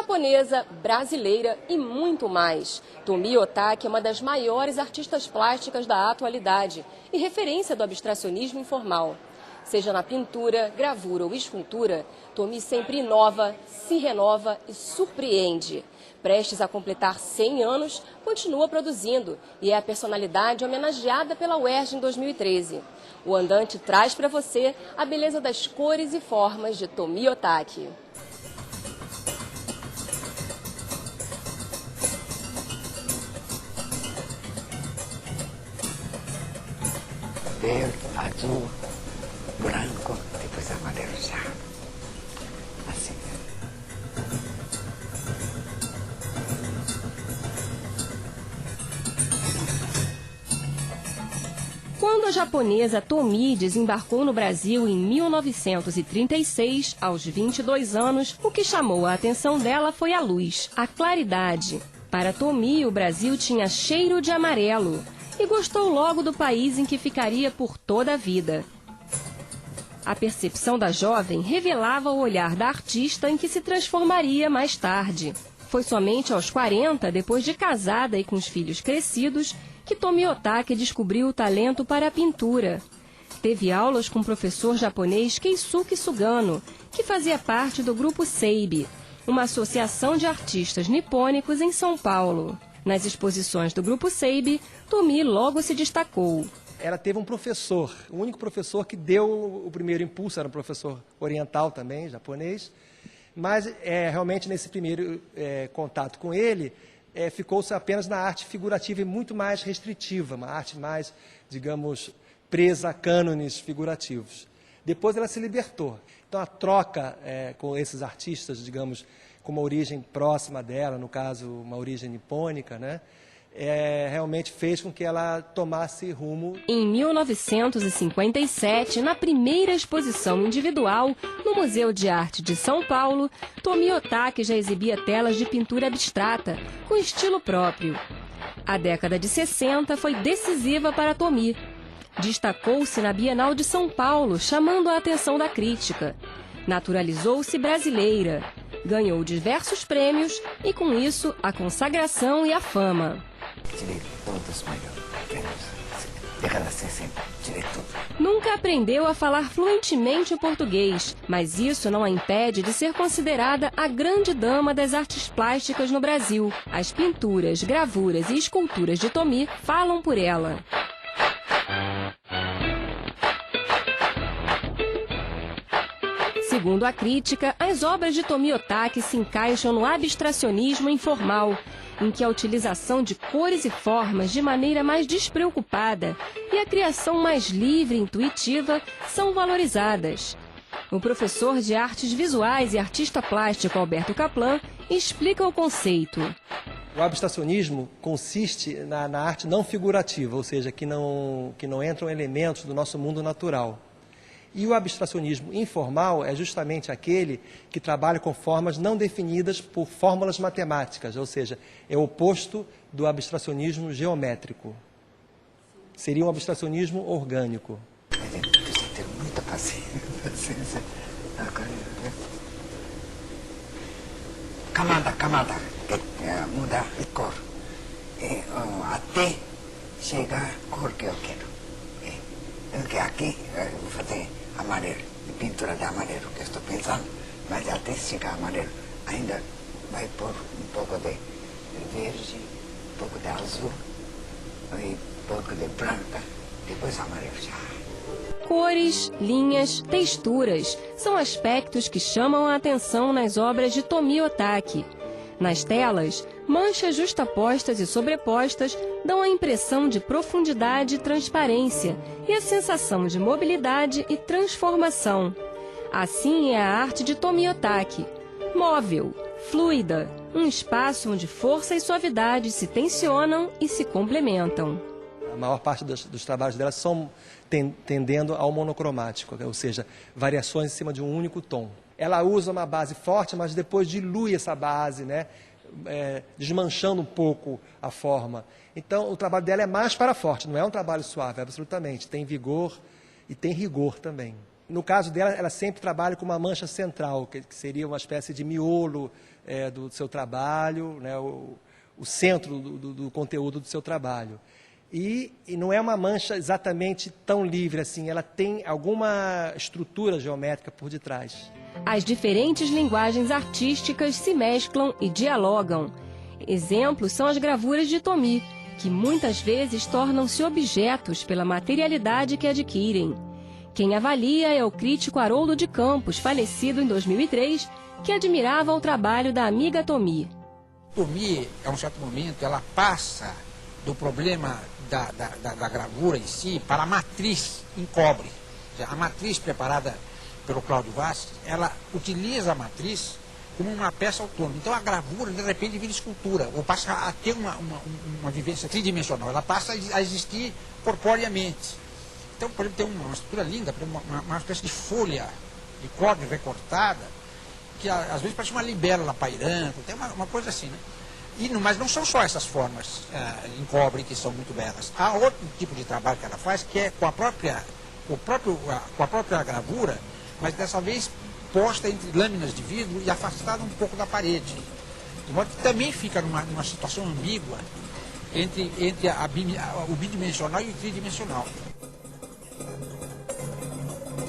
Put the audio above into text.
japonesa, brasileira e muito mais. Tomi Otaki é uma das maiores artistas plásticas da atualidade e referência do abstracionismo informal. Seja na pintura, gravura ou escultura, Tomi sempre inova, se renova e surpreende. Prestes a completar 100 anos, continua produzindo e é a personalidade homenageada pela UERJ em 2013. O andante traz para você a beleza das cores e formas de Tomi Otaki. Verde, azul, branco, depois amarelo já. Assim. Quando a japonesa Tomi desembarcou no Brasil em 1936, aos 22 anos, o que chamou a atenção dela foi a luz, a claridade. Para Tomi, o Brasil tinha cheiro de amarelo e gostou logo do país em que ficaria por toda a vida. A percepção da jovem revelava o olhar da artista em que se transformaria mais tarde. Foi somente aos 40, depois de casada e com os filhos crescidos, que Tomi Otaki descobriu o talento para a pintura. Teve aulas com o professor japonês Keisuke Sugano, que fazia parte do Grupo Seibi, uma associação de artistas nipônicos em São Paulo. Nas exposições do Grupo Seibi, Tomi logo se destacou. Ela teve um professor, o único professor que deu o primeiro impulso, era um professor oriental também, japonês, mas realmente nesse primeiro contato com ele, ficou-se apenas na arte figurativa e muito mais restritiva, uma arte mais, digamos, presa a cânones figurativos. Depois ela se libertou. Então a troca com esses artistas, digamos, com uma origem próxima dela, no caso uma origem nipônica, né? Realmente fez com que ela tomasse rumo. Em 1957, na primeira exposição individual no Museu de Arte de São Paulo, Tomi Otaki já exibia telas de pintura abstrata, com estilo próprio. A década de 60 foi decisiva para Tomi. Destacou-se na Bienal de São Paulo, chamando a atenção da crítica. Naturalizou-se brasileira. Ganhou diversos prêmios e, com isso, a consagração e a fama. Tirei todos os melhores prêmios. Década de 60, tirei tudo. Nunca aprendeu a falar fluentemente o português, mas isso não a impede de ser considerada a grande dama das artes plásticas no Brasil. As pinturas, gravuras e esculturas de Tomi falam por ela. Segundo a crítica, as obras de Tomi Otaki se encaixam no abstracionismo informal, em que a utilização de cores e formas de maneira mais despreocupada e a criação mais livre e intuitiva são valorizadas. O professor de artes visuais e artista plástico Alberto Kaplan explica o conceito. O abstracionismo consiste na arte não figurativa, ou seja, que não entram elementos do nosso mundo natural. E o abstracionismo informal é justamente aquele que trabalha com formas não definidas por fórmulas matemáticas, ou seja, é o oposto do abstracionismo geométrico. Seria um abstracionismo orgânico. Precisa ter muita paciência. Camada, mudar de cor. Até chegar à cor que eu quero. Porque aqui eu vou fazer amarelo, pintura de amarelo que eu estou pensando, mas até chegar amarelo ainda vai pôr um pouco de verde, um pouco de azul, e um pouco de branca, depois amarelo já. Cores, linhas, texturas são aspectos que chamam a atenção nas obras de Tomi Otaki. Nas telas, manchas justapostas e sobrepostas dão a impressão de profundidade e transparência e a sensação de mobilidade e transformação. Assim é a arte de Tomi Otaki, móvel, fluida, um espaço onde força e suavidade se tensionam e se complementam. A maior parte dos trabalhos dela são tendendo ao monocromático, ou seja, variações em cima de um único tom. Ela usa uma base forte, mas depois dilui essa base, né? Desmanchando um pouco a forma. Então, o trabalho dela é mais para forte, não é um trabalho suave, absolutamente. Tem vigor e tem rigor também. No caso dela, ela sempre trabalha com uma mancha central, que seria uma espécie de miolo do seu trabalho, né, o centro do conteúdo do seu trabalho. E não é uma mancha exatamente tão livre assim, ela tem alguma estrutura geométrica por detrás. As diferentes linguagens artísticas se mesclam e dialogam. Exemplos são as gravuras de Tomi, que muitas vezes tornam-se objetos pela materialidade que adquirem. Quem avalia é o crítico Haroldo de Campos, falecido em 2003, que admirava o trabalho da amiga Tomi. Tomi, a um certo momento, ela passa do problema da gravura em si para a matriz em cobre. A matriz preparada pelo Cláudio Vaz, ela utiliza a matriz como uma peça autônoma. Então a gravura, de repente, vira escultura, ou passa a ter uma vivência tridimensional, ela passa a existir corporeamente. Então, por exemplo, tem uma estrutura linda, uma espécie de folha de cobre recortada, que às vezes parece uma libélula pairando, tem uma coisa assim, né? Mas não são só essas formas em cobre que são muito belas. Há outro tipo de trabalho que ela faz, que é com a própria gravura, mas dessa vez posta entre lâminas de vidro e afastada um pouco da parede. De modo que também fica numa situação ambígua entre o bidimensional e o tridimensional.